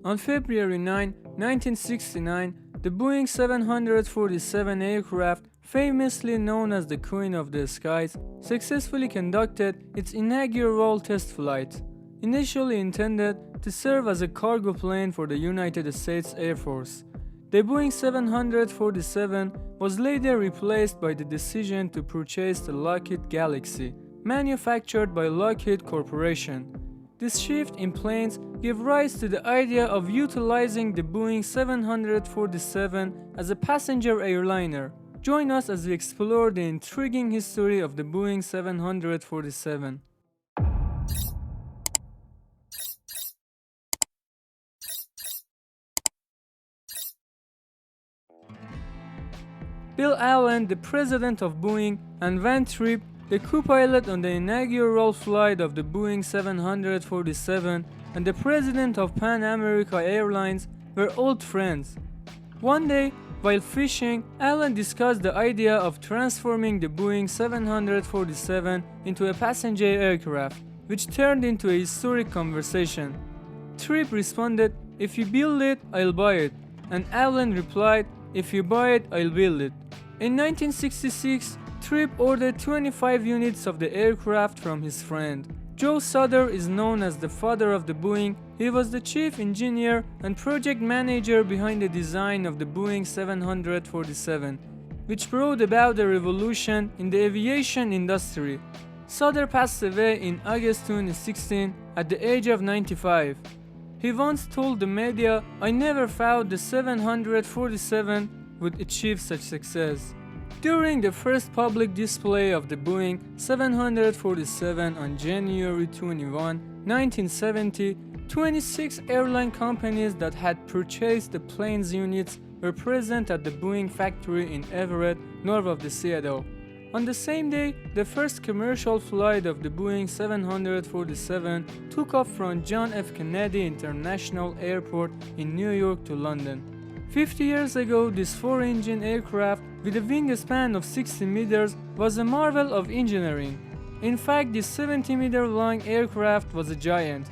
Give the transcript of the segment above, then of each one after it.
On February 9, 1969, the Boeing 747 aircraft, famously known as the Queen of the Skies, successfully conducted its inaugural test flight. Initially intended to serve as a cargo plane for the United States Air Force, the Boeing 747 was later replaced by the decision to purchase the Lockheed Galaxy, manufactured by Lockheed Corporation. This shift in planes gave rise to the idea of utilizing the Boeing 747 as a passenger airliner. Join us as we explore the intriguing history of the Boeing 747. Bill Allen, the president of Boeing, and Van Tripp, the co-pilot on the inaugural flight of the Boeing 747 and the president of Pan America Airlines, were old friends. One day, while fishing, Allen discussed the idea of transforming the Boeing 747 into a passenger aircraft, which turned into a historic conversation. Tripp responded, "If you build it, I'll buy it," and Allen replied, "If you buy it, I'll build it." In 1966, Tripp ordered 25 units of the aircraft from his friend. Joe Sutter is known as the father of the Boeing. He was the chief engineer and project manager behind the design of the Boeing 747, which brought about a revolution in the aviation industry. Sutter passed away in August 2016 at the age of 95. He once told the media, "I never thought the 747 would achieve such success." During the first public display of the Boeing 747 on January 21, 1970, 26 airline companies that had purchased the plane's units were present at the Boeing factory in Everett, north of Seattle. On the same day, the first commercial flight of the Boeing 747 took off from John F. Kennedy International Airport in New York to London. 50 years ago, this four-engine aircraft with a wingspan of 60 meters was a marvel of engineering. In fact, this 70-meter-long aircraft was a giant.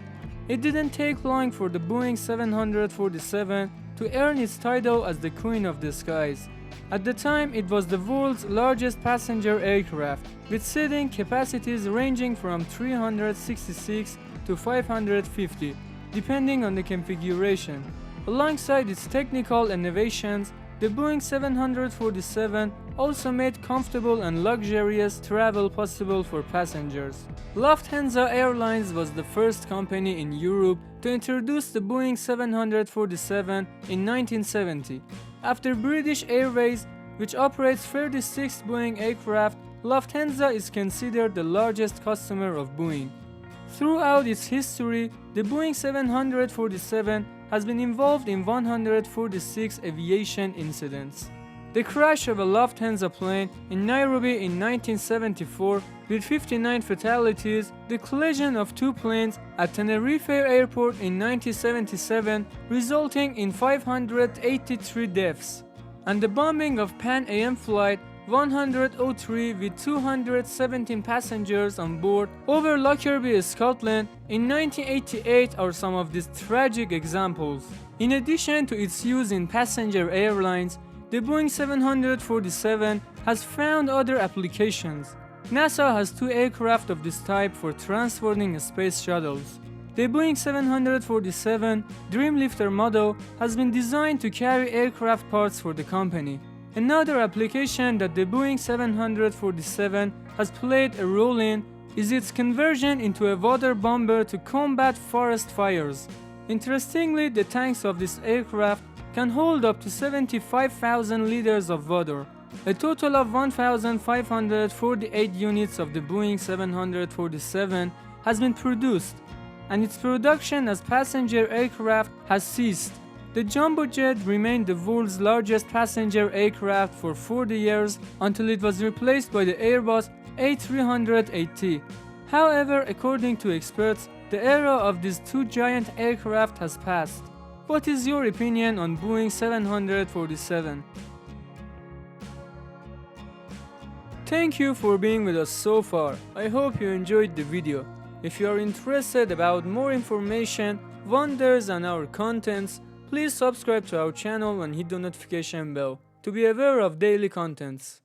It didn't take long for the Boeing 747 to earn its title as the Queen of the Skies. At the time, it was the world's largest passenger aircraft, with seating capacities ranging from 366 to 550, depending on the configuration. Alongside its technical innovations, the Boeing 747 also made comfortable and luxurious travel possible for passengers. Lufthansa Airlines was the first company in Europe to introduce the Boeing 747 in 1970. After British Airways, which operates 36 Boeing aircraft, Lufthansa is considered the largest customer of Boeing. Throughout its history, the Boeing 747 has been involved in 146 aviation incidents. The crash of a Lufthansa plane in Nairobi in 1974 with 59 fatalities, the collision of two planes at Tenerife Airport in 1977 resulting in 583 deaths, and the bombing of Pan Am Flight 103 with 217 passengers on board over Lockerbie, Scotland in 1988 are some of these tragic examples. In addition to its use in passenger airlines, the Boeing 747 has found other applications. NASA has two aircraft of this type for transporting space shuttles. The Boeing 747 Dreamlifter model has been designed to carry aircraft parts for the company. Another application that the Boeing 747 has played a role in is its conversion into a water bomber to combat forest fires. Interestingly, the tanks of this aircraft can hold up to 75,000 liters of water. A total of 1,548 units of the Boeing 747 has been produced, and its production as passenger aircraft has ceased. The jumbo jet remained the world's largest passenger aircraft for 40 years until it was replaced by the Airbus A380. However, according to experts, the era of these two giant aircraft has passed. What is your opinion on Boeing 747? Thank you for being with us so far. I hope you enjoyed the video. If you are interested about more information, wonders and our contents, please subscribe to our channel and hit the notification bell to be aware of daily contents.